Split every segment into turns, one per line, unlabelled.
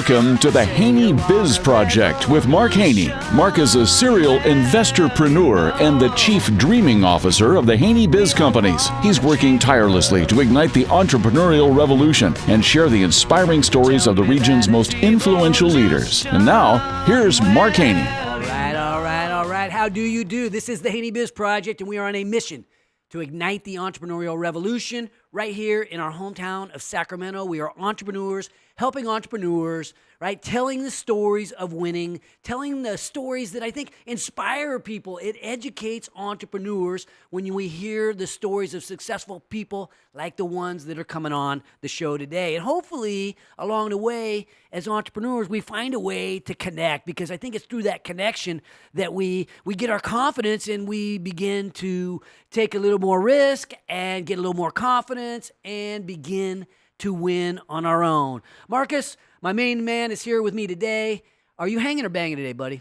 Welcome to the Haney Biz Project with Mark Haney. Mark is a serial investorpreneur and the chief dreaming officer of the Haney Biz Companies. He's working tirelessly to ignite the entrepreneurial revolution and share the inspiring stories of the region's most influential leaders. And now, here's Mark Haney.
All right. How do you do? This is the Haney Biz Project, and we are on a mission to ignite the entrepreneurial revolution right here in our hometown of Sacramento. We are entrepreneurs, helping entrepreneurs, right? Telling the stories of winning, telling the stories that I think inspire people. It educates entrepreneurs when we hear the stories of successful people like the ones that are coming on the show today. And hopefully, along the way, as entrepreneurs, we find a way to connect, because I think it's through that connection that we get our confidence and we begin to take a little more risk and get a little more confidence and begin to win on our own. Marcus, my main man, is here with me today. Are you hanging or banging today, buddy?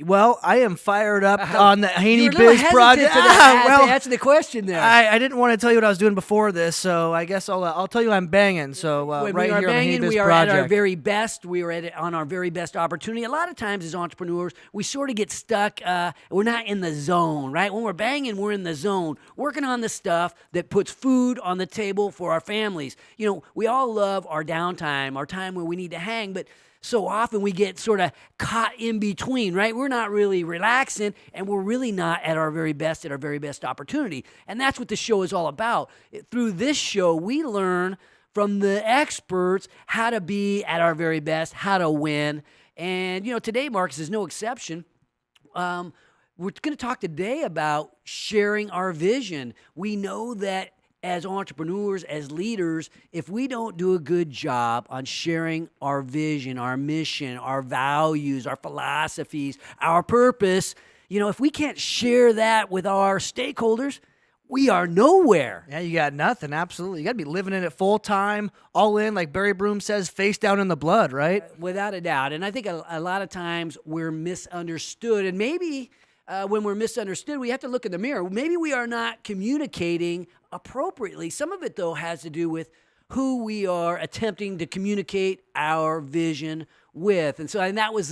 Well, I am fired up on the Haney
Biz
Project.
To answer the question there.
I didn't want to tell you what I was doing before this, so I guess I'll tell you I'm banging. So right here on the Haney Biz Project.
We are at our very best. We are on our very best opportunity. A lot of times as entrepreneurs, we sort of get stuck. We're not in the zone, right? When we're banging, we're in the zone, working on the stuff that puts food on the table for our families. You know, we all love our downtime, our time where we need to hang, but so often we get sort of caught in between, right? We're not really relaxing, and we're really not at our very best opportunity. And that's what the show is all about. Through this show, we learn from the experts how to be at our very best, how to win. And, you know, today, Marcus, is no exception. We're going to talk today about sharing our vision. We know that as entrepreneurs, as leaders, if we don't do a good job on sharing our vision, our mission, our values, our philosophies, our purpose, you know, if we can't share that with our stakeholders, we are nowhere.
Yeah, you got nothing. Absolutely. You got to be living in it full time, all in, like Barry Broom says, face down in the blood, right?
Without a doubt. And I think a lot of times we're misunderstood. And maybe when we're misunderstood, we have to look in the mirror. Maybe we are not communicating appropriately. Some of it, though, has to do with who we are attempting to communicate our vision with. And that was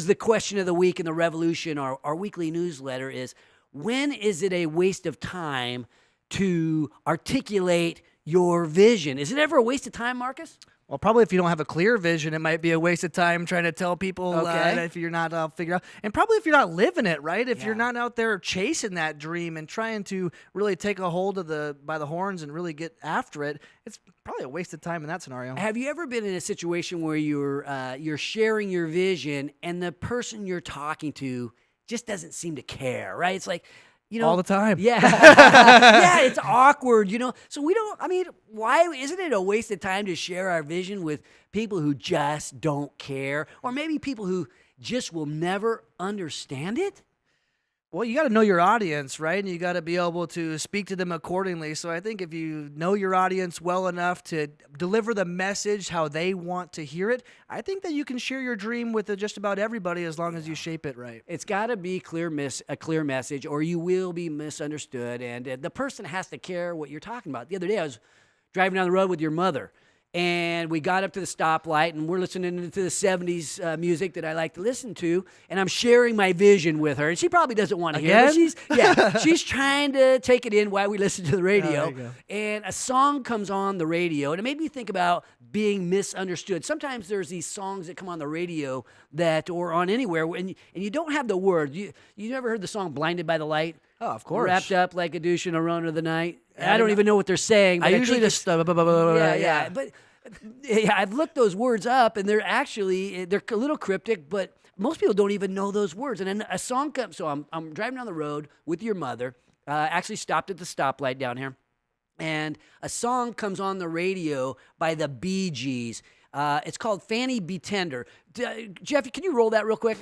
the question of the week in the Revolution, our weekly newsletter, is when is it a waste of time to articulate your vision? Is it ever a waste of time, Marcus?
Well, probably if you don't have a clear vision, it might be a waste of time trying to tell people if you're not figured out. And probably if you're not living it, right? If you're not out there chasing that dream and trying to really take a hold of by the horns and really get after it, it's probably a waste of time in that scenario.
Have you ever been in a situation where you're sharing your vision and the person you're talking to just doesn't seem to care, right? It's like, you know,
all the time.
Yeah. Yeah, it's awkward, you know. So why isn't it a waste of time to share our vision with people who just don't care, or maybe people who just will never understand it?
Well, you got to know your audience, right? And you got to be able to speak to them accordingly. So I think if you know your audience well enough to deliver the message how they want to hear it, I think that you can share your dream with just about everybody as long as you shape it right.
It's got to be a clear message, or you will be misunderstood. And the person has to care what you're talking about. The other day, I was driving down the road with your mother, and we got up to the stoplight, and we're listening to the 70s music that I like to listen to, and I'm sharing my vision with her. And she probably doesn't want to hear it. She's trying to take it in while we listen to the radio. And a song comes on the radio, and it made me think about being misunderstood. Sometimes there's these songs that come on the radio or on anywhere, and you don't have the word. You never heard the song Blinded by the Light?
Oh, of course.
Wrapped up like a douche in a run of the night. I don't even know what they're saying. But
I usually just...
Yeah. But I've looked those words up, and they're a little cryptic, but most people don't even know those words. And then a song comes, so I'm driving down the road with your mother, actually stopped at the stoplight down here, and a song comes on the radio by the Bee Gees. It's called Fanny Be Tender. Jeff, can you roll that real quick?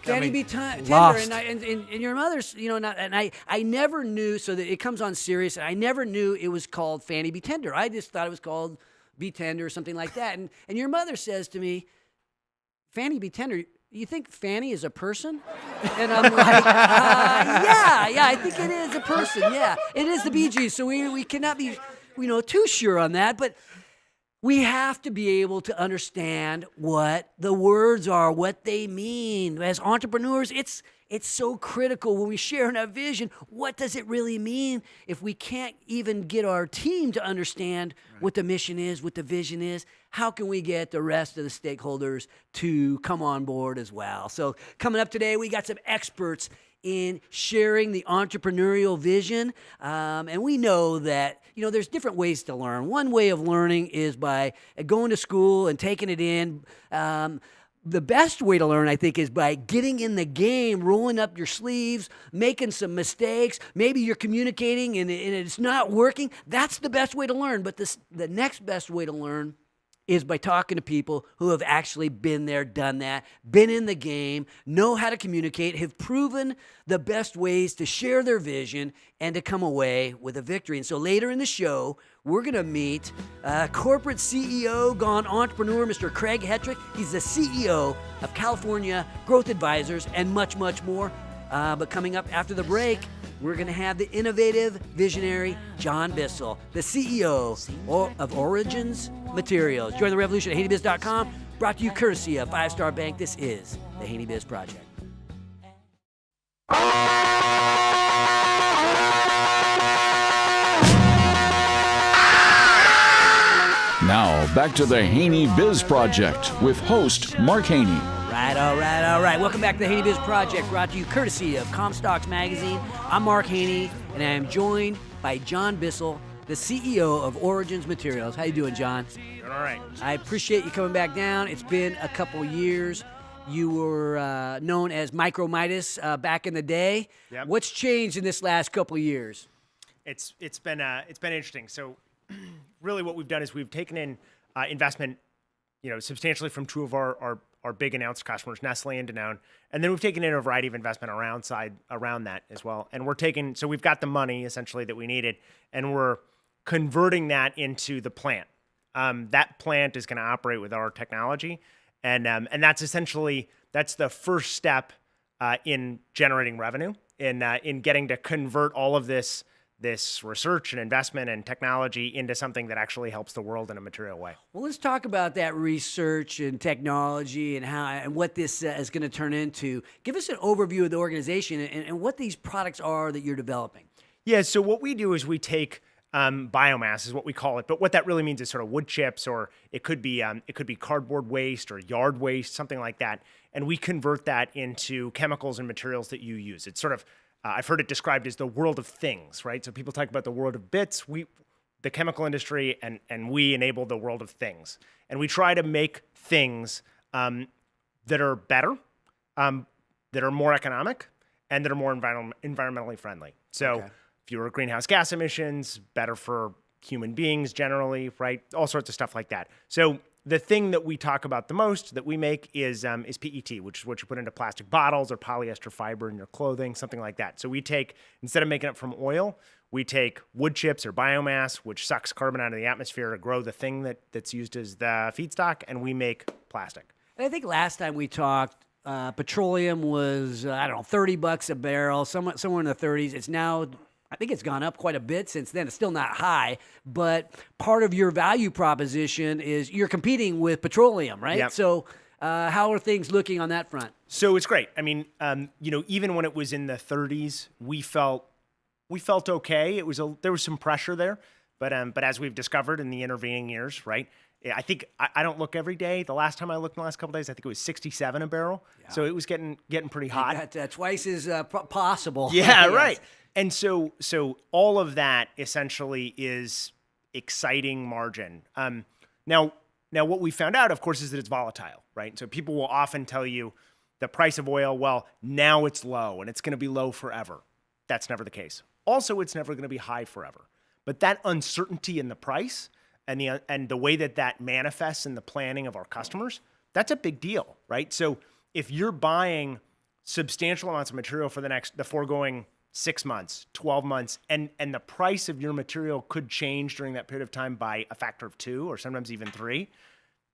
Fanny Be Tender, and your mother's, you know, and I never knew, so that it comes on Sirius, and I never knew it was called Fanny Be Tender. I just thought it was called Be Tender or something like that. And your mother says to me, Fanny Be Tender, you think Fanny is a person? And I'm like, yeah, I think it is a person. Yeah, it is the Bee Gees. So we cannot be, too sure on that. But we have to be able to understand what the words are, what they mean. As entrepreneurs, it's so critical when we share in a vision. What does it really mean if we can't even get our team to understand what the mission is, what the vision is? How can we get the rest of the stakeholders to come on board as well? So coming up today, we got some experts in sharing the entrepreneurial vision. And we know that, there's different ways to learn. One way of learning is by going to school and taking it in. The best way to learn, I think, is by getting in the game, rolling up your sleeves, making some mistakes. Maybe you're communicating and it's not working. That's the best way to learn. But the next best way to learn is by talking to people who have actually been there, done that, been in the game, know how to communicate, have proven the best ways to share their vision and to come away with a victory. And so later in the show, we're going to meet corporate CEO gone entrepreneur, Mr. Craig Hettrich. He's the CEO of California Growth Advisors and much, much more. But coming up after the break, we're going to have the innovative, visionary John Bissell, the CEO of Origins Materials. Join the revolution at HaneyBiz.com, brought to you courtesy of 5 Star Bank. This is the Haney Biz Project.
Now, back to the Haney Biz Project with host Mark Haney.
All right. Welcome back to the Haney Biz Project, brought to you courtesy of Comstocks Magazine. I'm Mark Haney, and I am joined by John Bissell, the CEO of Origins Materials. How you doing, John?
Doing all right.
I appreciate you coming back down. It's been a couple years. You were known as Micromidas back in the day.
Yep.
What's changed in this last couple years?
It's been interesting. So, really, what we've done is we've taken in investment, substantially from two of our big announced customers, Nestle and Danone, and then we've taken in a variety of investment around that as well. And so we've got the money essentially that we needed, and we're converting that into the plant. That plant is going to operate with our technology, and that's the first step in generating revenue, in getting to convert all of this research and investment and technology into something that actually helps the world in a material way.
Well, let's talk about that research and technology and what this is going to turn into. Give us an overview of the organization and what these products are that you're developing.
Yeah, so what we do is we take biomass is what we call it, but what that really means is sort of wood chips, or it could be cardboard waste or yard waste, something like that, and we convert that into chemicals and materials that you use. It's sort of I've heard it described as the world of things, right? So people talk about the world of bits. The chemical industry, and we enable the world of things. And we try to make things that are better, that are more economic, and that are more environmentally friendly. So fewer greenhouse gas emissions, better for human beings generally, right? All sorts of stuff like that. So the thing that we talk about the most that we make is PET, which is what you put into plastic bottles or polyester fiber in your clothing, something like that. So we take, instead of making it from oil, we take wood chips or biomass, which sucks carbon out of the atmosphere to grow the thing that's used as the feedstock, and we make plastic.
And I think last time we talked, petroleum was, $30 a barrel, somewhere in the 30s. It's now, I think it's gone up quite a bit since then. It's still not high, but part of your value proposition is you're competing with petroleum, right?
Yep.
So how are things looking on that front?
So it's great. I mean, even when it was in the 30s, we felt okay. There was some pressure there, but as we've discovered in the intervening years, right? I think I don't look every day. The last time I looked in the last couple of days, I think it was 67 a barrel. Yeah. So it was getting pretty hot.
Twice as possible.
Yeah, yes. Right. And so all of that essentially is exciting margin. Now what we found out, of course, is that it's volatile, right? So people will often tell you the price of oil, well, now it's low and it's going to be low forever. That's never the case. Also, it's never going to be high forever. But that uncertainty in the price and the way that manifests in the planning of our customers, that's a big deal, right? So if you're buying substantial amounts of material for the foregoing 6 months, 12 months, and the price of your material could change during that period of time by a factor of 2 or sometimes even 3,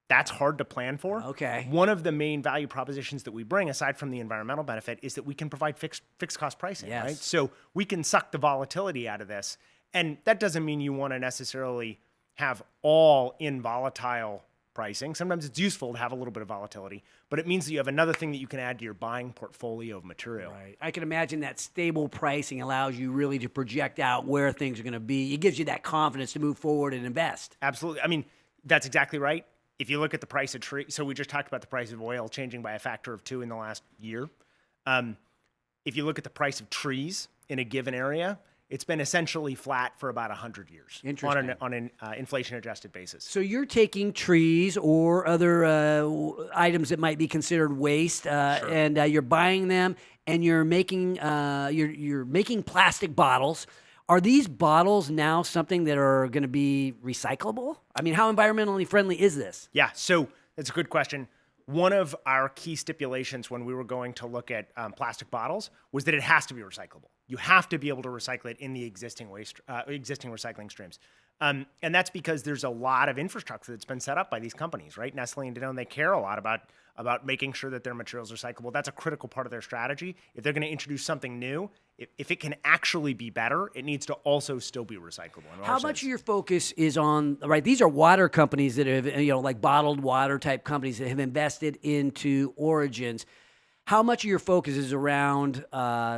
That's hard to plan for.
Okay.
One of the main value propositions that we bring, aside from the environmental benefit, is that we can provide fixed cost pricing,
Yes.
right? So we can suck the volatility out of this. And that doesn't mean you want to necessarily have all in volatile pricing. Sometimes it's useful to have a little bit of volatility, but it means that you have another thing that you can add to your buying portfolio of material.
Right. I can imagine that stable pricing allows you really to project out where things are going to be. It gives you that confidence to move forward and invest.
Absolutely. I mean, that's exactly right. If you look at the price of tree, so we just talked about the price of oil changing by a factor of 2 in the last year. If you look at the price of trees in a given area, it's been essentially flat for about 100 years on an inflation-adjusted basis.
So you're taking trees or other items that might be considered waste, and you're buying them, and you're making plastic bottles. Are these bottles now something that are going to be recyclable? I mean, how environmentally friendly is this?
Yeah, so that's a good question. One of our key stipulations when we were going to look at plastic bottles was that it has to be recyclable. You have to be able to recycle it in the existing recycling streams. And that's because there's a lot of infrastructure that's been set up by these companies, right? Nestle and Danone, they care a lot about making sure that their materials are recyclable. That's a critical part of their strategy. If they're going to introduce something new, if it can actually be better, it needs to also still be recyclable.
How much of your focus is on, right, these are water companies that have, like bottled water type companies that have invested into Origins. How much of your focus is around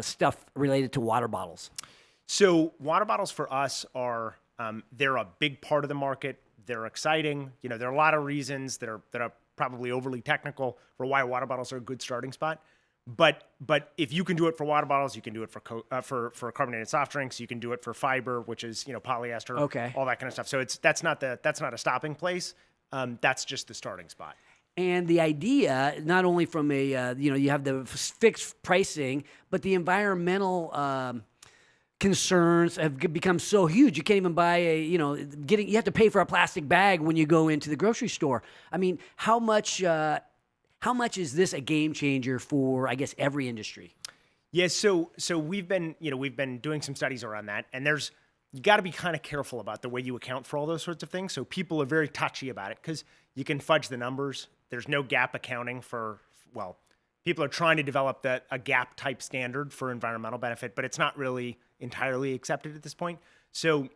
stuff related to water bottles?
So water bottles for us are, they're a big part of the market. They're exciting. There are a lot of reasons that are probably overly technical for why water bottles are a good starting spot. But if you can do it for water bottles, you can do it for carbonated soft drinks. You can do it for fiber, which is polyester, all that kind of stuff. So that's not a stopping place. That's just the starting spot.
And the idea, not only from a you have the fixed pricing, but the environmental concerns have become so huge. You can't even buy you have to pay for a plastic bag when you go into the grocery store. I mean, how much is this a game changer for, I guess, every industry?
Yeah, so we've been doing some studies around that, and you got to be kind of careful about the way you account for all those sorts of things. So people are very touchy about it because you can fudge the numbers. There's no gap accounting people are trying to develop a gap type standard for environmental benefit, but it's not really entirely accepted at this point. So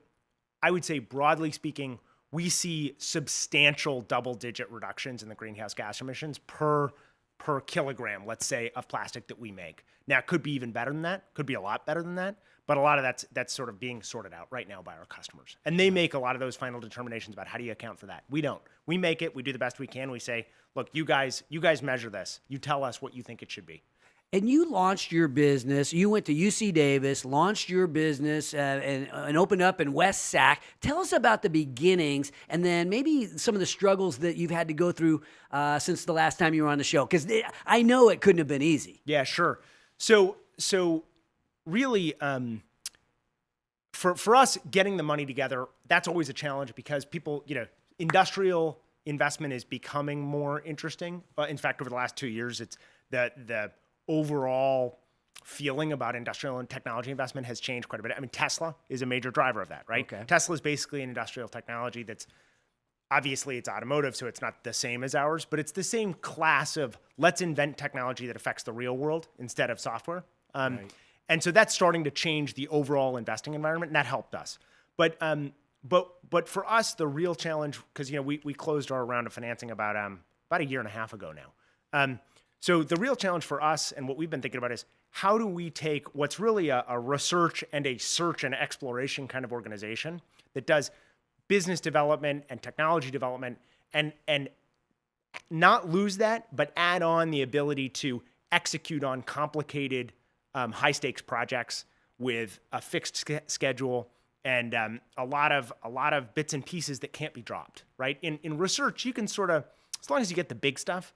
I would say, broadly speaking, we see substantial double-digit reductions in the greenhouse gas emissions per kilogram, let's say, of plastic that we make. Now, it could be even better than that, could be a lot better than that, but a lot of that's sort of being sorted out right now by our customers. And they make a lot of those final determinations about how do you account for that. We don't. We make it, we do the best we can. We say, look, you guys measure this. You tell us what you think it should be.
And you launched your business. You went to UC Davis, launched your business, and opened up in West Sac. Tell us about the beginnings, and then maybe some of the struggles that you've had to go through since the last time you were on the show, because I know it couldn't have been easy.
Yeah, sure. So really, for us, getting the money together, that's always a challenge because people, industrial investment is becoming more interesting. In fact, over the last 2 years, it's the overall feeling about industrial and technology investment has changed quite a bit. I mean, Tesla is a major driver of that, right?
Okay.
Tesla is basically an industrial technology that's obviously it's automotive, so it's not the same as ours, but it's the same class of let's invent technology that affects the real world instead of software. Right. And so that's starting to change the overall investing environment, and that helped us. But for us, the real challenge, because we closed our round of financing about a year and a half ago now. So the real challenge for us and what we've been thinking about is how do we take what's really a research and a search and exploration kind of organization that does business development and technology development and not lose that, but add on the ability to execute on complicated high stakes projects with a fixed schedule and a lot of bits and pieces that can't be dropped, right? In research, you can sort of, as long as you get the big stuff,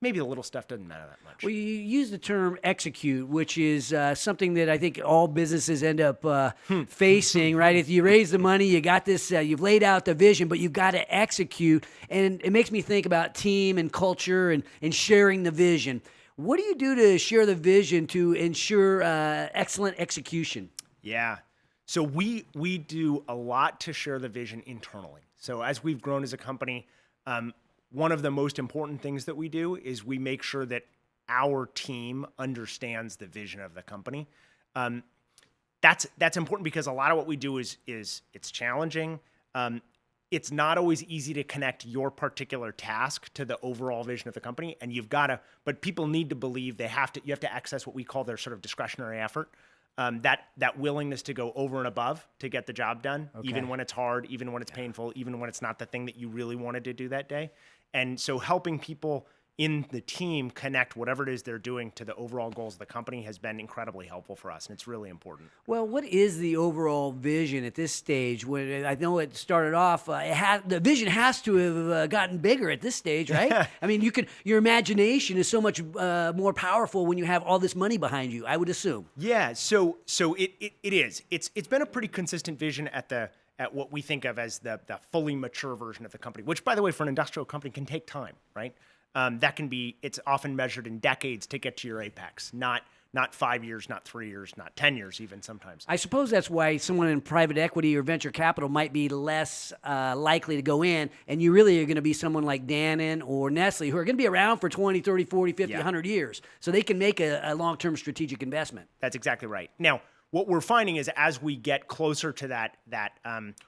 maybe the little stuff doesn't matter that much.
Well, you use the term execute, which is something that I think all businesses end up facing, right? If you raise the money, you got this, you've laid out the vision, but you've got to execute. And it makes me think about team and culture and sharing the vision. What do you do to share the vision to ensure excellent execution?
Yeah. So we do a lot to share the vision internally. So as we've grown as a company, one of the most important things that we do is we make sure that our team understands the vision of the company. That's important because a lot of what we do is it's challenging. It's not always easy to connect your particular task to the overall vision of the company, and but people need to believe you have to access what we call their sort of discretionary effort. That willingness to go over and above to get the job done, even when it's hard, even when it's painful, even when it's not the thing that you really wanted to do that day. And so helping people in the team connect whatever it is they're doing to the overall goals of the company has been incredibly helpful for us, and it's really important.
Well, what is the overall vision at this stage? When I know it started off, the vision has to have gotten bigger at this stage, right? I mean, your imagination is so much more powerful when you have all this money behind you, I would assume.
Yeah, so it is. It's been a pretty consistent vision at what we think of as the fully mature version of the company, which, by the way, for an industrial company can take time, right? It's often measured in decades to get to your apex, not 5 years, not 3 years, not 10 years even sometimes.
I suppose that's why someone in private equity or venture capital might be less likely to go in, and you really are going to be someone like Danone or Nestle, who are going to be around for 20, 30, 40, 50, 100 years. So they can make a long-term strategic investment.
That's exactly right. Now, what we're finding is as we get closer to that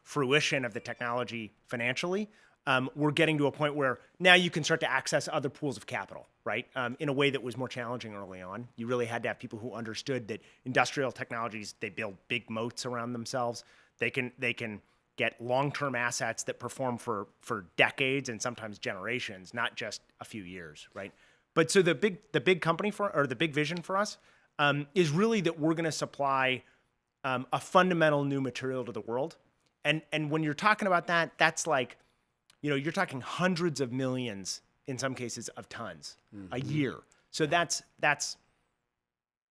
fruition of the technology financially, we're getting to a point where now you can start to access other pools of capital, right? In a way that was more challenging early on. You really had to have people who understood that industrial technologies, they build big moats around themselves. They can get long-term assets that perform for decades and sometimes generations, not just a few years, right? But so the big company the big vision for us is really that we're going to supply a fundamental new material to the world. And when you're talking about that, that's like, you're talking hundreds of millions, in some cases, of tons a year. So that's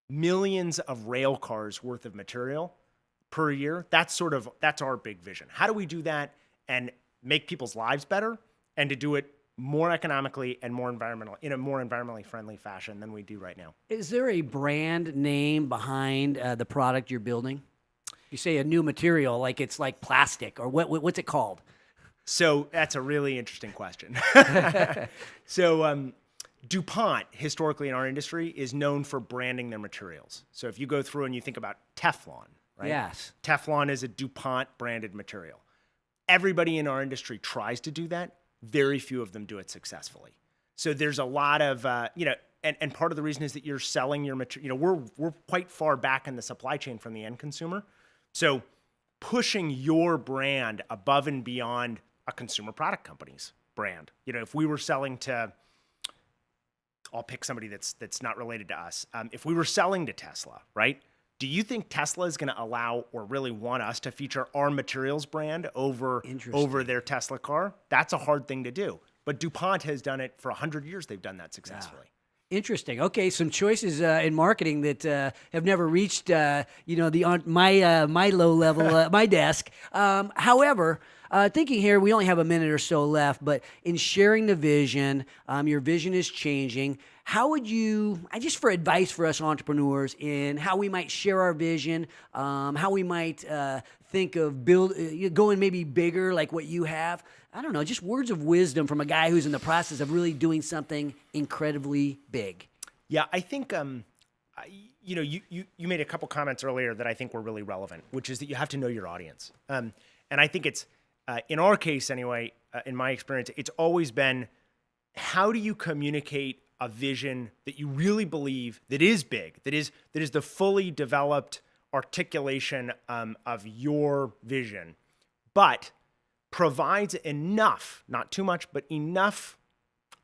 millions of rail cars worth of material per year. That's our big vision. How do we do that and make people's lives better, and to do it more economically and in a more environmentally friendly fashion than we do right now?
Is there a brand name behind the product you're building? You say a new material, like it's like plastic, or what's it called?
So that's a really interesting question. So DuPont, historically in our industry, is known for branding their materials. So if you go through and you think about Teflon, right?
Yes.
Teflon is a DuPont branded material. Everybody in our industry tries to do that. Very few of them do it successfully. So there's a lot of, and part of the reason is that you're selling your material. We're quite far back in the supply chain from the end consumer. So pushing your brand above and beyond a consumer product company's brand. If we were selling to, I'll pick somebody that's not related to us. If we were selling to Tesla, right? Do you think Tesla is going to allow or really want us to feature our materials brand over their Tesla car? That's a hard thing to do. But DuPont has done it for 100 years. They've done that successfully.
Yeah. Interesting. Okay, some choices in marketing that have never reached, my low level, my desk. However, thinking here, we only have a minute or so left, but in sharing the vision, your vision is changing. How would you, just for advice for us entrepreneurs in how we might share our vision, how we might think of going maybe bigger like what you have? I don't know, just words of wisdom from a guy who's in the process of really doing something incredibly big.
Yeah, I think, you made a couple comments earlier that I think were really relevant, which is that you have to know your audience. And I think it's, in our case anyway, in my experience, it's always been, how do you communicate a vision that you really believe that is big, that is the fully developed articulation of your vision, but provides enough, not too much, but enough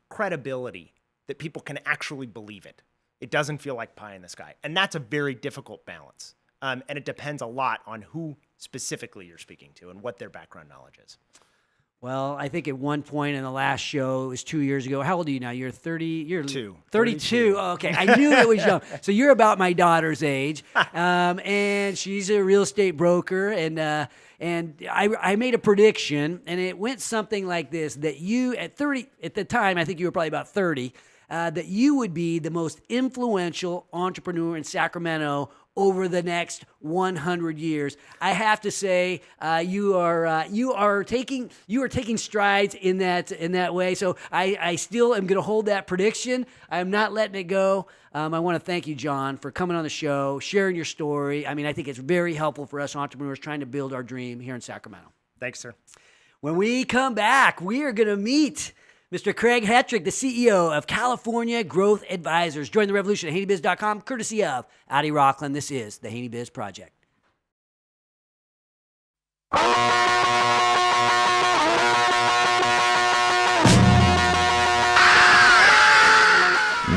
credibility that people can actually believe it. It doesn't feel like pie in the sky. And that's a very difficult balance. And it depends a lot on who specifically you're speaking to and what their background knowledge is.
Well, I think at one point in the last show, it was 2 years ago. How old are you now? You're 30. You're 32. Oh, okay, I knew it was young. So you're about my daughter's age, and she's a real estate broker. And I made a prediction, and it went something like this: that you at 30, at the time, I think you were probably about 30, that you would be the most influential entrepreneur in Sacramento over the next 100 years. I have to say, you are taking strides in that way. So I still am going to hold that prediction. I am not letting it go. I want to thank you, John, for coming on the show, sharing your story. I mean, I think it's very helpful for us entrepreneurs trying to build our dream here in Sacramento.
Thanks, sir.
When we come back, we are going to meet Mr. Craig Hettrich, the CEO of California Growth Advisors. Join the revolution at HaneyBiz.com, courtesy of Addie Rockland. This is the Haney Biz Project.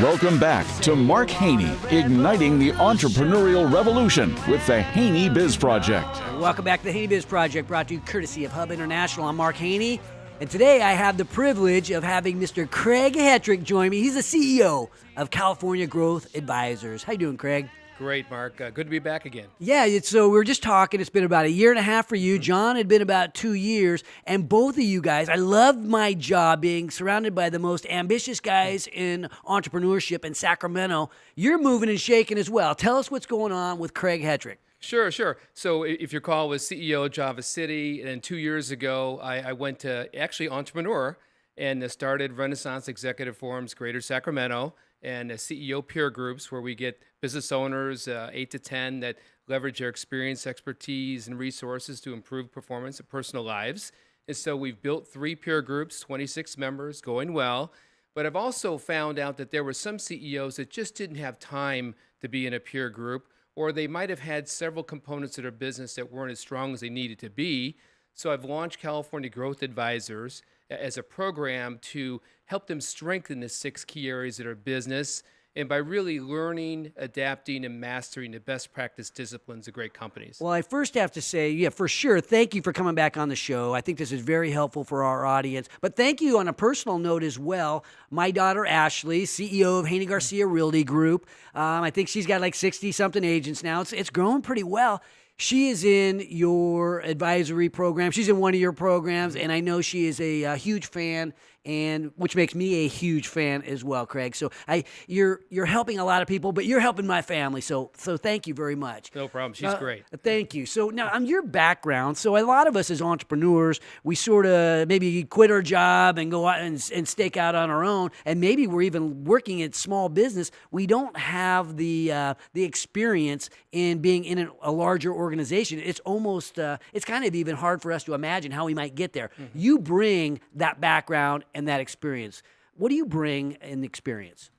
Welcome back to Mark Haney, igniting the entrepreneurial revolution with the Haney Biz Project.
Welcome back to the Haney Biz Project, brought to you courtesy of Hub International. I'm Mark Haney, and today I have the privilege of having Mr. Craig Hettrich join me. He's the CEO of California Growth Advisors. How you doing, Craig?
Great, Mark. Good to be back again.
Yeah, so we were just talking. It's been about 1.5 years for you. John had been about 2 years. And both of you guys, I loved my job being surrounded by the most ambitious guys in entrepreneurship in Sacramento. You're moving and shaking as well. Tell us what's going on with Craig Hettrich.
Sure. So if your call was CEO of Java City, and 2 years ago, I went to actually entrepreneur and started Renaissance Executive Forums Greater Sacramento and CEO peer groups where we get business owners, 8 to 10, that leverage their experience, expertise, and resources to improve performance in personal lives. And so we've built 3 peer groups, 26 members, going well. But I've also found out that there were some CEOs that just didn't have time to be in a peer group, or they might have had several components of their business that weren't as strong as they needed to be. So I've launched California Growth Advisors as a program to help them strengthen the 6 key areas of their business, and by really learning, adapting, and mastering the best practice disciplines of great companies.
Well, I first have to say, yeah, for sure, thank you for coming back on the show. I think this is very helpful for our audience. But thank you on a personal note as well. My daughter, Ashley, CEO of Haney Garcia Realty Group. I think she's got like 60-something agents now. It's growing pretty well. She is in your advisory program. She's in one of your programs, and I know she is a huge fan, and which makes me a huge fan as well, Craig. So you're helping a lot of people, but you're helping my family. So thank you very much.
No problem. She's great.
Thank you. So now on your background, so a lot of us as entrepreneurs, we sort of maybe quit our job and go out and stake out on our own, and maybe we're even working at small business. We don't have the experience in being in a larger organization. It's almost it's kind of even hard for us to imagine how we might get there. Mm-hmm. You bring that background and that experience. What do you bring in experience?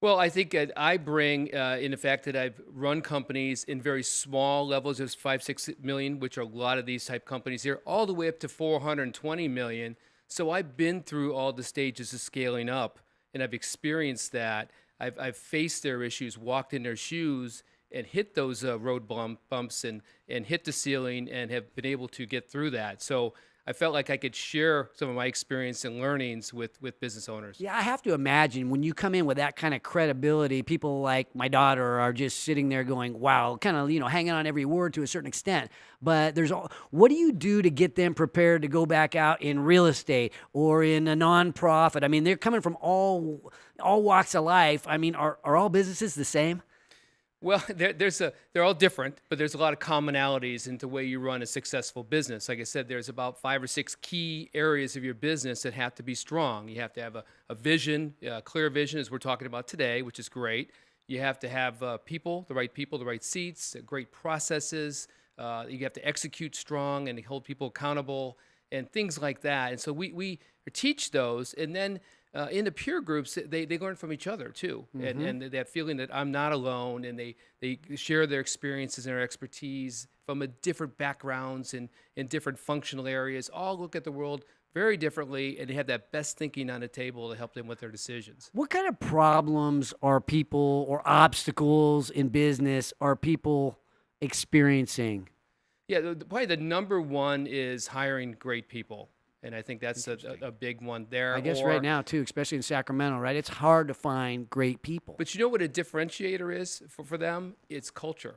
Well, I think I bring in the fact that I've run companies in very small levels, of 5-6 million, which are a lot of these type companies here, all the way up to 420 million. So I've been through all the stages of scaling up, and I've experienced that. I've faced their issues, walked in their shoes, and hit those road bumps and hit the ceiling, and have been able to get through that. So I felt like I could share some of my experience and learnings with business owners.
Yeah, I have to imagine when you come in with that kind of credibility, people like my daughter are just sitting there going, wow, kind of, hanging on every word to a certain extent. But what do you do to get them prepared to go back out in real estate or in a nonprofit? I mean, they're coming from all walks of life. I mean, are all businesses the same?
Well, they're all different, but there's a lot of commonalities in the way you run a successful business. Like I said, there's about 5 or 6 key areas of your business that have to be strong. You have to have a vision, a clear vision, as we're talking about today, which is great. You have to have people, the right seats, great processes. You have to execute strong and hold people accountable and things like that. And so we teach those, and then in the peer groups, they learn from each other too, mm-hmm. and that feeling that I'm not alone, and they share their experiences and their expertise from different backgrounds and in different functional areas, all look at the world very differently, and they have that best thinking on the table to help them with their decisions.
What kind of problems are people or obstacles in business are people experiencing?
Yeah, probably the number one is hiring great people. And I think that's a big one there.
I guess right now, too, especially in Sacramento, right? It's hard to find great people.
But you know what a differentiator is for them? It's culture.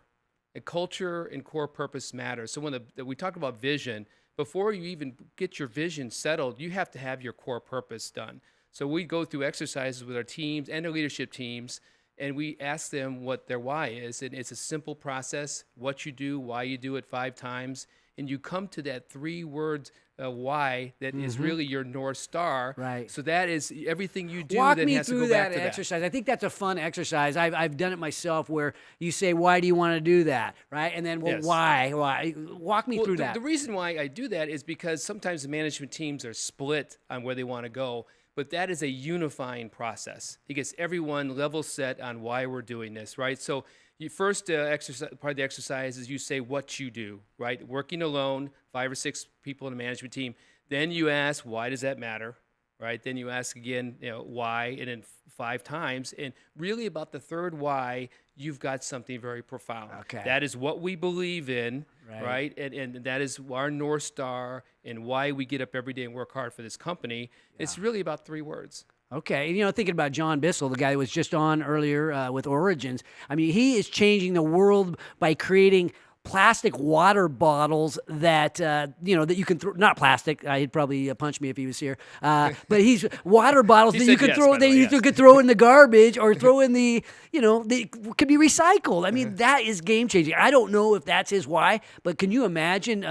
And culture and core purpose matter. So when we talk about vision, before you even get your vision settled, you have to have your core purpose done. So we go through exercises with our teams and our leadership teams, and we ask them what their why is. And it's a simple process: what you do, why you do it 5 times, and you come to that 3-word why that is really your North Star.
Right.
So that is everything you do.
Walk
that
me
has
through
to go back
that
to
exercise. I think that's a fun exercise. I've done it myself, where you say, "Why do you want to do that?" Right, and then, well,
Yes.
why? Why? Walk me through that.
The reason why I do that is because sometimes the management teams are split on where they want to go, but that is a unifying process. It gets everyone level set on why we're doing this, right? So you first exercise, part of the exercise is you say what you do, right? Working alone, 5 or 6 people in a management team. Then you ask, why does that matter, right? Then you ask again, why, and then 5 times. And really about the third why, you've got something very profound.
Okay.
That is what we believe in, right? And that is our North Star and why we get up every day and work hard for this company. Yeah. It's really about 3 words.
Okay, thinking about John Bissell, the guy that was just on earlier with Origins. I mean, he is changing the world by creating plastic water bottles that that you can throw. Not plastic. He'd probably punch me if he was here. But he's water bottles that you could throw. You could throw in the garbage or throw in the. They could be recycled. I mean, that is game changing. I don't know if that's his why, but can you imagine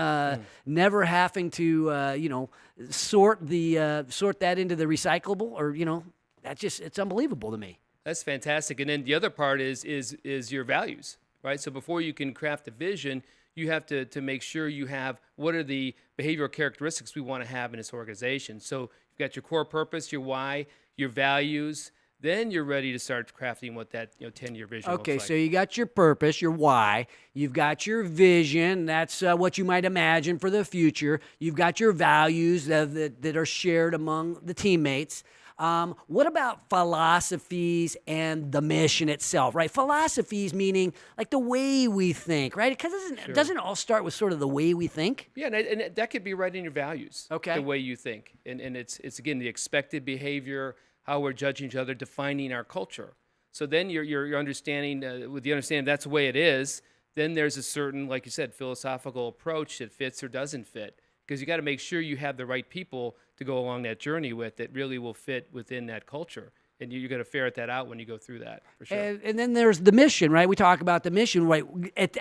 never having to sort that into the recyclable, or that's just, it's unbelievable to me.
That's fantastic. And then the other part is your values. Right? So before you can craft a vision, you have to make sure you have what are the behavioral characteristics we want to have in this organization. So you've got your core purpose, your why, your values. Then you're ready to start crafting what that 10-year vision looks like.
Okay, so you got your purpose, your why. You've got your vision. That's what you might imagine for the future. You've got your values that are shared among the teammates. What about philosophies and the mission itself, right? Philosophies meaning like the way we think, right? Because doesn't it all start with sort of the way we think?
Yeah, and that could be right in your values,
okay,
the way you think. And it's again, the expected behavior, how we're judging each other, defining our culture. So then you're understanding, with the understanding that's the way it is, then there's a certain, like you said, philosophical approach that fits or doesn't fit. Because you got to make sure you have the right people to go along that journey with that really will fit within that culture. And you got to ferret that out when you go through that, for sure.
And then there's the mission, right? We talk about the mission, right? At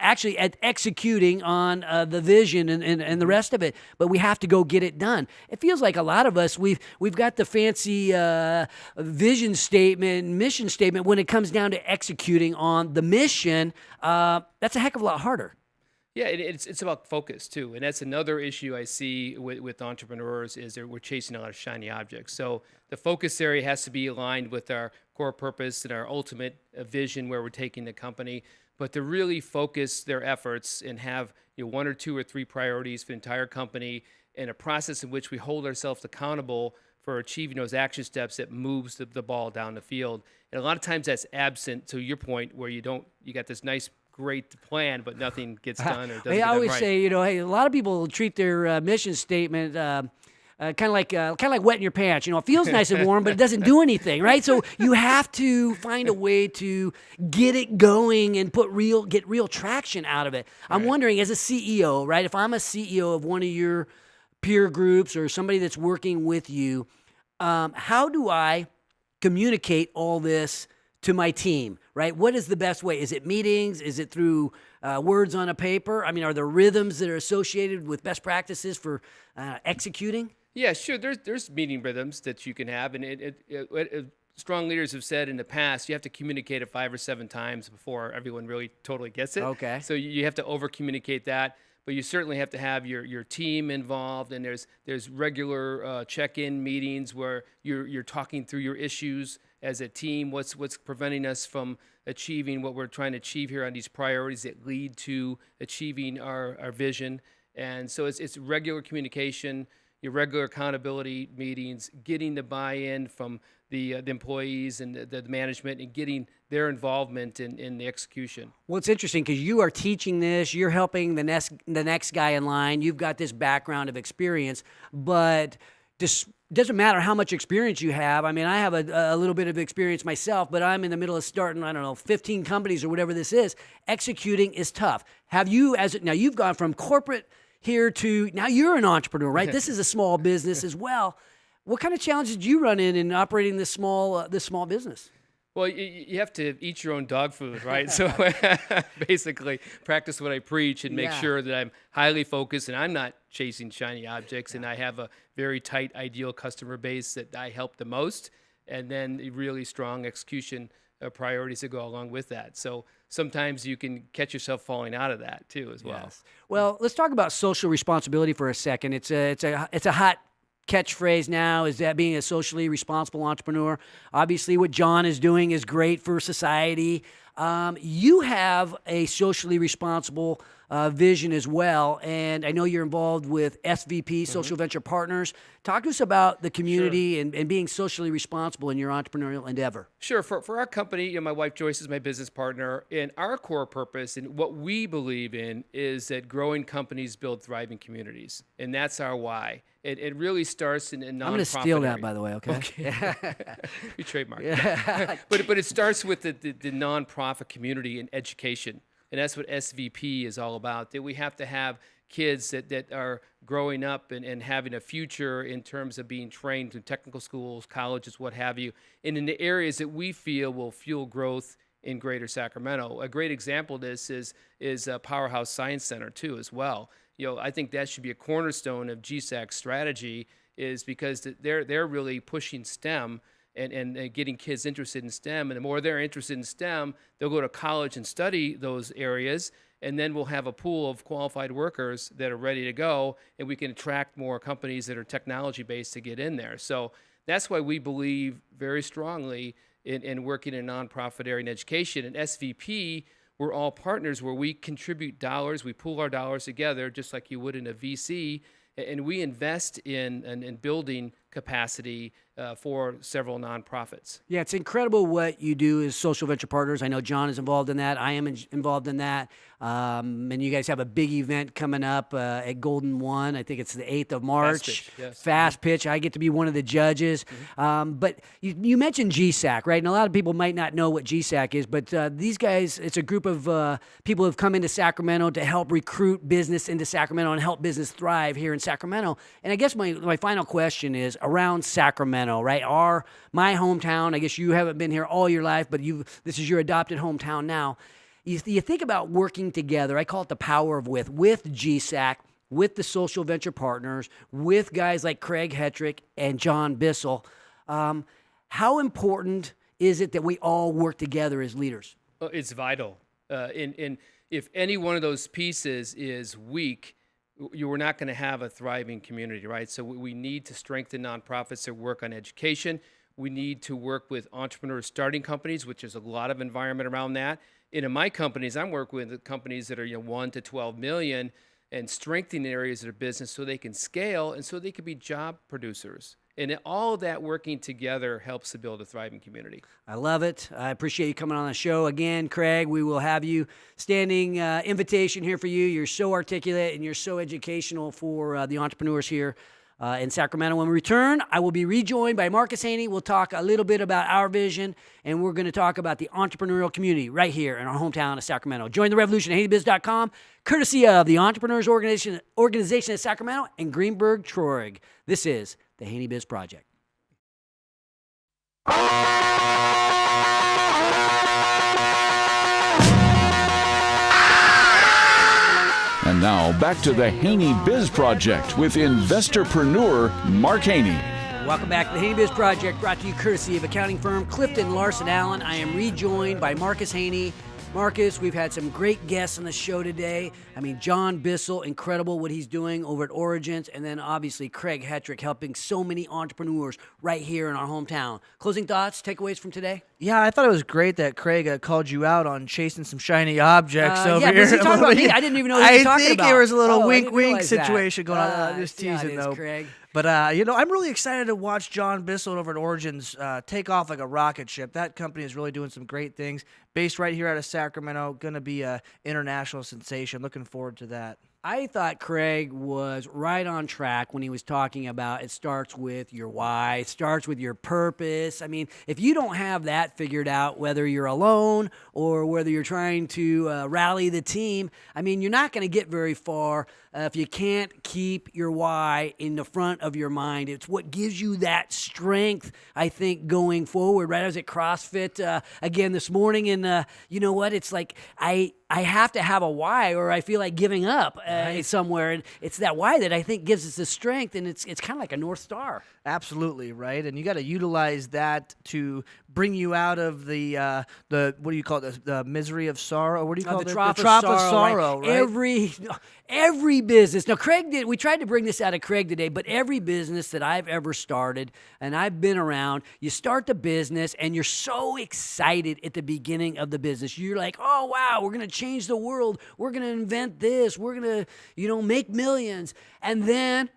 executing on the vision and the rest of it, but we have to go get it done. It feels like a lot of us, we've got the fancy vision statement, mission statement. When it comes down to executing on the mission, that's a heck of a lot harder.
Yeah, it's about focus too, and that's another issue I see with entrepreneurs is that we're chasing a lot of shiny objects. So the focus area has to be aligned with our core purpose and our ultimate vision where we're taking the company. But to really focus their efforts and have 1 or 2 or 3 priorities for the entire company and a process in which we hold ourselves accountable for achieving those action steps that moves the ball down the field. And a lot of times that's absent, to your point, where you got this nice great plan, but nothing gets done or doesn't get done right.
I always say, hey, a lot of people treat their mission statement kind of like wetting your pants. It feels nice and warm, but it doesn't do anything, right? So you have to find a way to get it going and get real traction out of it. I'm wondering, as a CEO, right? If I'm a CEO of one of your peer groups or somebody that's working with you, how do I communicate all this to my team, right? What is the best way? Is it meetings? Is it through words on a paper? I mean, are there rhythms that are associated with best practices for executing?
Yeah, sure. There's meeting rhythms that you can have, and strong leaders have said in the past you have to communicate it 5 or 7 times before everyone really totally gets it.
Okay.
So you have to over-communicate that, but you certainly have to have your team involved, and there's regular check-in meetings where you're talking through your issues as a team, what's preventing us from achieving what we're trying to achieve here on these priorities that lead to achieving our vision. And so it's regular communication, your regular accountability meetings, getting the buy-in from the employees and the management, and getting their involvement in the execution.
Well, it's interesting because you are teaching this, you're helping the next guy in line, you've got this background of experience, but just doesn't matter how much experience you have. I mean, I have a little bit of experience myself, but I'm in the middle of starting, 15 companies or whatever this is. Executing is tough. Now you've gone from corporate here to, now you're an entrepreneur, right? This is a small business as well. What kind of challenges did you run in operating this small business?
Well, you have to eat your own dog food, right? So basically, practice what I preach and make sure that I'm highly focused and I'm not chasing shiny objects, and I have a very tight, ideal customer base that I help the most, and then really strong execution priorities that go along with that. So sometimes you can catch yourself falling out of that too, as well.
Yes. Well, let's talk about social responsibility for a second. It's a hot catchphrase now, is that being a socially responsible entrepreneur. Obviously, what John is doing is great for society. You have a socially responsible vision as well, and I know you're involved with SVP, Social Venture Partners. Talk to us about the community and being socially responsible in your entrepreneurial endeavor.
Sure. For our company, my wife Joyce is my business partner, and our core purpose and what we believe in is that growing companies build thriving communities, and that's our why. It really starts in nonprofit.
I'm going to steal that, by the way, okay?
You trademark. Yeah. But it starts with the nonprofit community and education. And that's what SVP is all about, that we have to have kids that are growing up and having a future in terms of being trained through technical schools, colleges, what have you, and in the areas that we feel will fuel growth in Greater Sacramento. A great example of this is a Powerhouse Science Center, too, as well. I think that should be a cornerstone of GSAC's strategy, is because they're really pushing STEM and getting kids interested in STEM. And the more they're interested in STEM, they'll go to college and study those areas, and then we'll have a pool of qualified workers that are ready to go, and we can attract more companies that are technology-based to get in there. So that's why we believe very strongly in working in a nonprofit area in education. And SVP, we're all partners where we contribute dollars, we pool our dollars together, just like you would in a VC, and we invest in building capacity for several nonprofits.
Yeah, it's incredible what you do as Social Venture Partners. I know John is involved in that. I am involved in that. And you guys have a big event coming up at Golden One. I think it's the 8th of March.
Fast Pitch, yes.
Fast Pitch. I get to be one of the judges. But you mentioned GSAC, right? And a lot of people might not know what GSAC is, but these guys, it's a group of people who have come into Sacramento to help recruit business into Sacramento and help business thrive here in Sacramento. And I guess my final question is around Sacramento, right? My hometown. I guess you haven't been here all your life, but this is your adopted hometown now. You think about working together. I call it the power of with GSAC, with the Social Venture Partners, with guys like Craig Hettrich and John Bissell. How important is it that we all work together as leaders?
Well, it's vital. And if any one of those pieces is weak, we're not going to have a thriving community, right? So we need to strengthen nonprofits that work on education. We need to work with entrepreneurs starting companies, which is a lot of environment around that. And in my companies, I'm working with companies that are 1 to 12 million and strengthening areas of their business so they can scale and so they can be job producers. And all of that working together helps to build a thriving community. I
love it. I appreciate you coming on the show again, Craig. We will have you standing invitation here for you. You're so articulate and you're so educational for the entrepreneurs here in Sacramento. When we return, I will be rejoined by Marcus Haney. We'll talk a little bit about our vision, and we're going to talk about the entrepreneurial community right here in our hometown of Sacramento. Join the revolution at HaneyBiz.com, courtesy of the Entrepreneurs Organization of Sacramento and Greenberg Traurig. This is the Haney Biz Project.
And now back to the Haney Biz Project with investorpreneur Mark Haney.
Welcome back to the Haney Biz Project, brought to you courtesy of accounting firm Clifton Larson Allen. I am rejoined by Marcus Haney. Marcus, we've had some great guests on the show today. I mean, John Bissell, incredible what he's doing over at Origins, and then obviously Craig Hettrich helping so many entrepreneurs right here in our hometown. Closing thoughts, takeaways from today?
Yeah, I thought it was great that Craig called you out on chasing some shiny objects over
yeah,
here.
was he talking about me? I didn't even know what he was talking about.
I think there was a little
I
wink-wink
didn't realize
situation going on.
that.
Just teasing, though.
Craig.
But, I'm really excited to watch John Bissell over at Origins take off like a rocket ship. That company is really doing some great things. Based right here out of Sacramento, going to be an international sensation. Looking forward to that.
I thought Craig was right on track when he was talking about it starts with your why, it starts with your purpose. I mean, if you don't have that figured out, whether you're alone or whether you're trying to rally the team, I mean, you're not going to get very far if you can't keep your why in the front of your mind. It's what gives you that strength, I think, going forward. Right? I was at CrossFit again this morning, and you know what? It's like I have to have a why, or I feel like giving up somewhere. And it's that why that I think gives us the strength, and it's kind of like a North Star.
Absolutely, right? And you got to utilize that to bring you out of the what do you call it? The misery of sorrow. What do you call it?
The trough of sorrow,
right?
Every business. Now, we tried to bring this out of Craig today, but every business that I've ever started and I've been around, you start the business and you're so excited at the beginning of the business. You're like, oh, wow, we're going to change the world. We're going to invent this. We're going to, make millions. And then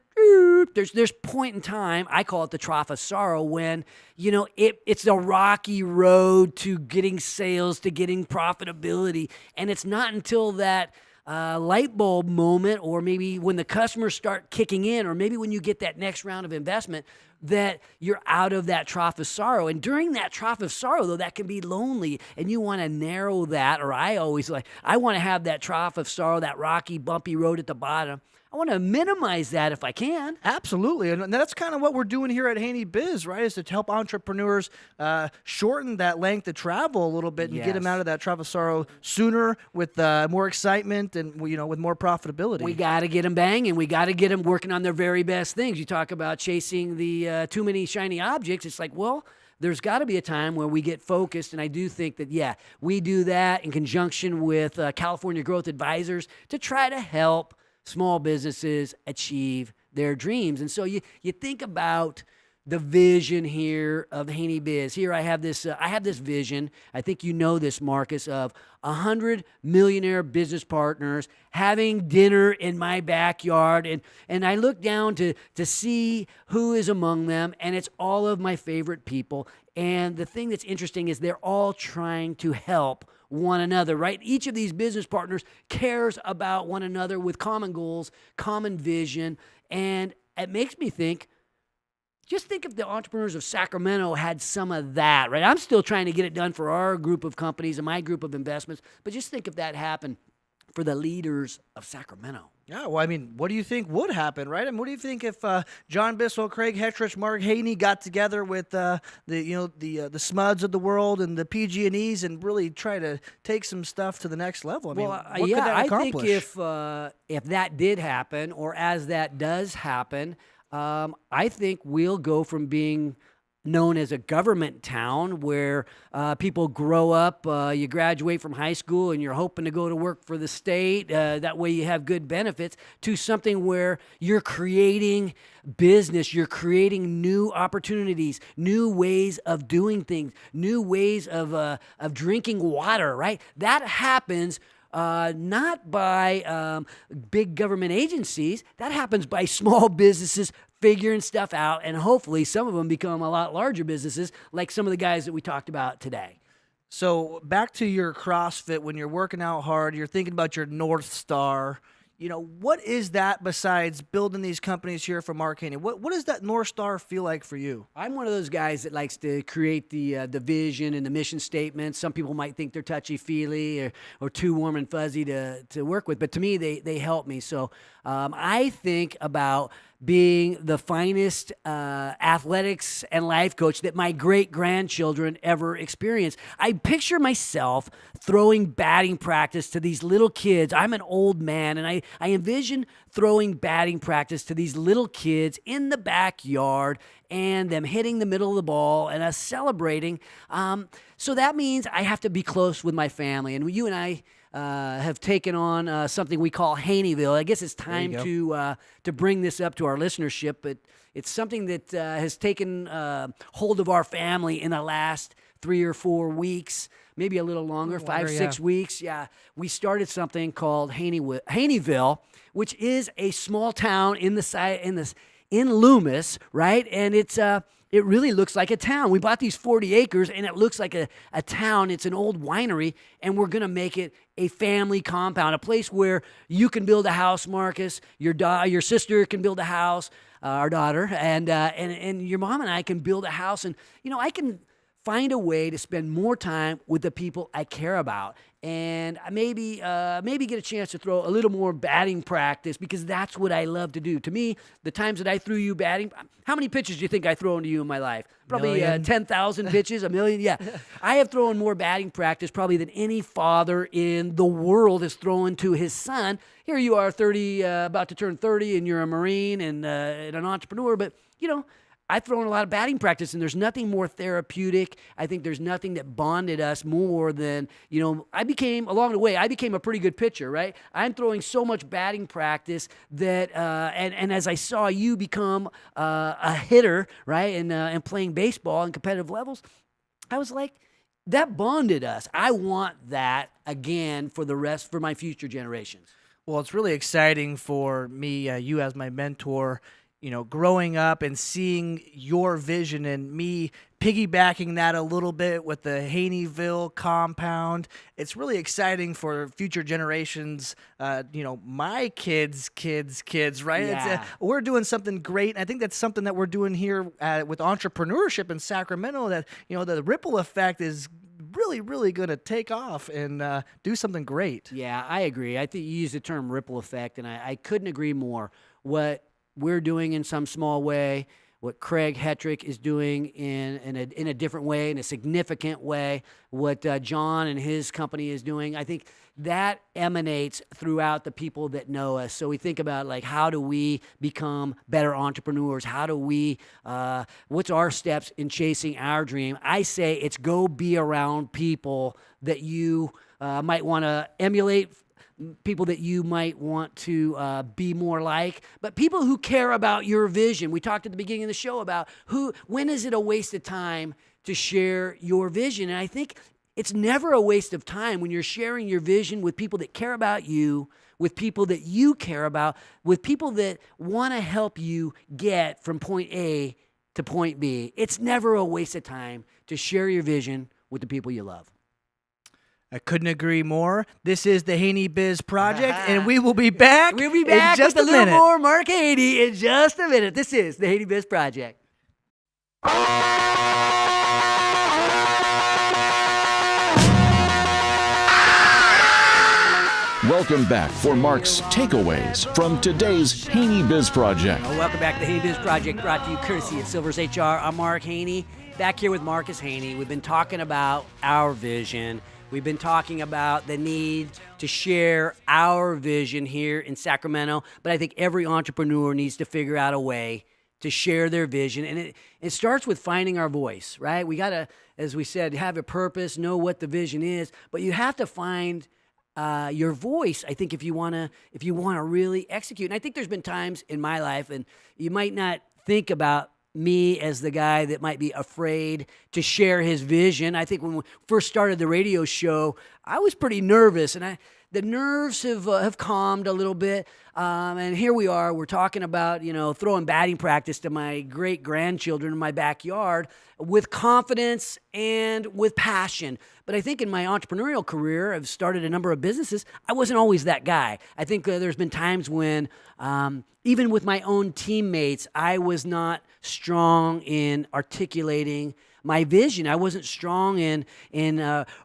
there's point in time, I call it the trough of sorrow, when, it's the rocky road to getting sales, to getting profitability. And it's not until that light bulb moment, or maybe when the customers start kicking in, or maybe when you get that next round of investment, that you're out of that trough of sorrow. And during that trough of sorrow, though, that can be lonely, and you want to narrow that, or I want to have that trough of sorrow, that rocky, bumpy road at the bottom. I want to minimize that if I can.
Absolutely. And that's kind of what we're doing here at Haney Biz, right? Is to help entrepreneurs shorten that length of travel a little bit and get them out of that trough of sorrow sooner with more excitement and, with more profitability.
We got to get them banging. We got to get them working on their very best things. You talk about chasing the too many shiny objects. It's like, well, there's got to be a time where we get focused, and I do think that, we do that in conjunction with California Growth Advisors to try to help small businesses achieve their dreams. And so you think about the vision here of Haney Biz. Here I have this vision. I think you know this, Marcus, of 100 millionaire business partners having dinner in my backyard. And I look down to see who is among them, and it's all of my favorite people. And the thing that's interesting is they're all trying to help one another, right? Each of these business partners cares about one another with common goals, common vision, and it makes me think, just think if the entrepreneurs of Sacramento had some of that, right? I'm still trying to get it done for our group of companies and my group of investments, but just think if that happened for the leaders of Sacramento.
Yeah, well, I mean, what do you think would happen, right? I mean, what do you think if John Bissell, Craig Hettrich, Mark Haney got together with the Smuds of the world and the PG&Es and really try to take some stuff to the next level? I mean, what could that accomplish?
I think if that did happen, or as that does happen, I think we'll go from being known as a government town where people grow up, you graduate from high school and you're hoping to go to work for the state, that way you have good benefits, to something where you're creating business, you're creating new opportunities, new ways of doing things, new ways of drinking water, right? That happens not by big government agencies. That happens by small businesses figuring stuff out, and hopefully some of them become a lot larger businesses, like some of the guys that we talked about today.
So back to your CrossFit, when you're working out hard, you're thinking about your North Star. What is that besides building these companies here for Mark Haney? What does that North Star feel like for you?
I'm one of those guys that likes to create the vision and the mission statement. Some people might think they're touchy-feely or too warm and fuzzy to work with, but to me, they help me. So I think about being the finest athletics and life coach that my great-grandchildren ever experienced. I picture myself throwing batting practice to these little kids. I'm an old man, and I envision throwing batting practice to these little kids in the backyard and them hitting the middle of the ball and us celebrating. So that means I have to be close with my family. And you and I have taken on something we call Haneyville. I guess it's time to bring this up to our listenership, but it's something that has taken hold of our family in the last 3 or 4 weeks, maybe a little longer, 5, 6 weeks. Yeah, we started something called Haneyville, which is a small town in Loomis, right? And it's it really looks like a town. We bought these 40 acres, and it looks like a town. It's an old winery, and we're going to make it a family compound, a place where you can build a house, Marcus. Your sister can build a house, our daughter, and your mom and I can build a house. And, I can find a way to spend more time with the people I care about, and maybe get a chance to throw a little more batting practice, because that's what I love to do. To me, the times that I threw you batting, how many pitches do you think I throw into you in my life? Probably 10,000 pitches, a million. Yeah, I have thrown more batting practice probably than any father in the world has thrown to his son. Here you are, 30, about to turn 30, and you're a Marine and an entrepreneur, but I've thrown a lot of batting practice, and there's nothing more therapeutic. I think there's nothing that bonded us more than, along the way, I became a pretty good pitcher, right? I'm throwing so much batting practice that, and as I saw you become a hitter, right, and playing baseball on competitive levels, I was like, that bonded us. I want that again for my future generations.
Well, it's really exciting for me, you as my mentor, growing up and seeing your vision and me piggybacking that a little bit with the Haneyville compound. It's really exciting for future generations, my kids, right?
Yeah.
We're doing something great. And I think that's something that we're doing here with entrepreneurship in Sacramento, that, the ripple effect is really, really going to take off and do something great.
Yeah, I agree. I think you use the term ripple effect, and I couldn't agree more. What we're doing in some small way, what Craig Hettrich is doing in a different way, in a significant way, what John and his company is doing, I think that emanates throughout the people that know us. So we think about, like, how do we become better entrepreneurs? How do we, what's our steps in chasing our dream? I say it's go be around people that you might want to emulate, people that you might want to be more like, but people who care about your vision. We talked at the beginning of the show about when is it a waste of time to share your vision? And I think it's never a waste of time when you're sharing your vision with people that care about you, with people that you care about, with people that want to help you get from point A to point B. It's never a waste of time to share your vision with the people you love.
I couldn't agree more. This is the Haney Biz Project, and we will be back.
We'll be back
in just
with
a
a little
minute.
more Mark Haney in just a minute. This is the Haney Biz Project.
Welcome back for Mark's takeaways from today's Haney Biz Project.
Welcome back to the Haney Biz Project, brought to you courtesy of Silver's HR. I'm Mark Haney, back here with Marcus Haney. We've been talking about our vision. We've been talking about the need to share our vision here in Sacramento, but I think every entrepreneur needs to figure out a way to share their vision, and it starts with finding our voice, right? We got to, as we said, have a purpose, know what the vision is, but you have to find your voice, I think, if you want to really execute. And I think there's been times in my life, and you might not think about me as the guy that might be afraid to share his vision. I think when we first started the radio show, I was pretty nervous, and the nerves have calmed a little bit. And here we are. We're talking about, throwing batting practice to my great-grandchildren in my backyard with confidence and with passion. But I think in my entrepreneurial career, I've started a number of businesses. I wasn't always that guy. I think there's been times when, even with my own teammates, I was not strong in articulating my vision. I wasn't strong in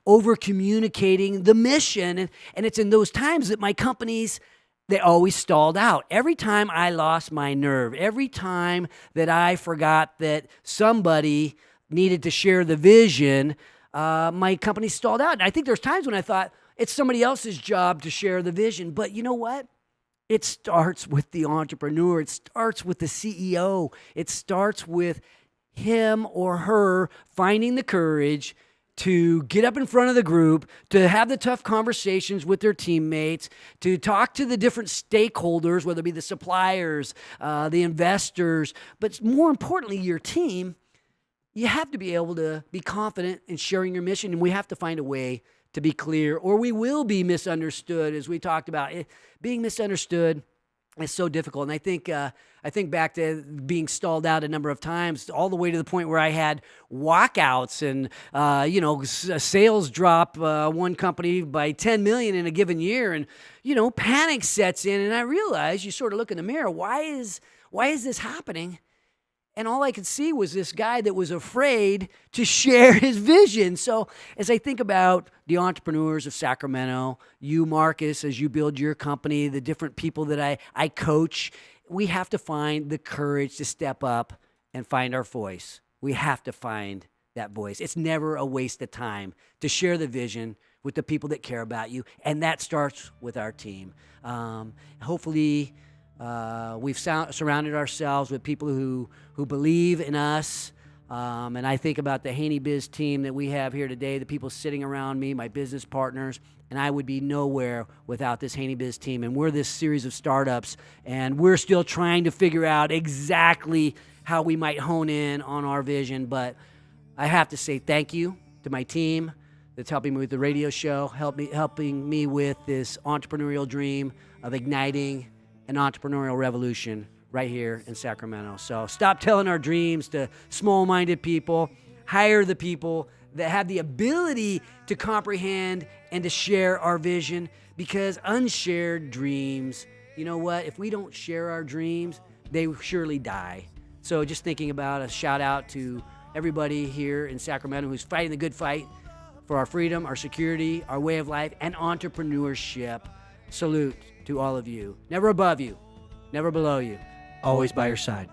over-communicating the mission. And it's in those times that my companies, they always stalled out. Every time I lost my nerve, every time that I forgot that somebody needed to share the vision, my company stalled out. And I think there's times when I thought it's somebody else's job to share the vision. But you know what? It starts with the entrepreneur. It starts with the CEO. It starts with him or her finding the courage to get up in front of the group, to have the tough conversations with their teammates, to talk to the different stakeholders, whether it be the suppliers, the investors, but more importantly, your team. You have to be able to be confident in sharing your mission, and we have to find a way to be clear, or we will be misunderstood, as we talked about. Being misunderstood It's so difficult. And I think back to being stalled out a number of times, all the way to the point where I had walkouts and, sales drop one company by 10 million in a given year. And, panic sets in. And I realized, you sort of look in the mirror, why is this happening? And all I could see was this guy that was afraid to share his vision. So as I think about the entrepreneurs of Sacramento, you, Marcus, as you build your company, the different people that I coach, we have to find the courage to step up and find our voice. We have to find that voice. It's never a waste of time to share the vision with the people that care about you, and that starts with our team. Hopefully, we've surrounded ourselves with people who believe in us. And I think about the Haney Biz team that we have here today, the people sitting around me, my business partners, and I would be nowhere without this Haney Biz team. And we're this series of startups, and we're still trying to figure out exactly how we might hone in on our vision. But I have to say thank you to my team that's helping me with the radio show, helping me with this entrepreneurial dream of igniting an entrepreneurial revolution right here in Sacramento. So stop telling our dreams to small-minded people. Hire the people that have the ability to comprehend and to share our vision, because unshared dreams, you know what? If we don't share our dreams, they surely die. So just thinking about a shout out to everybody here in Sacramento who's fighting the good fight for our freedom, our security, our way of life, and entrepreneurship. Salute to all of you. Never above you, never below you, always by your side.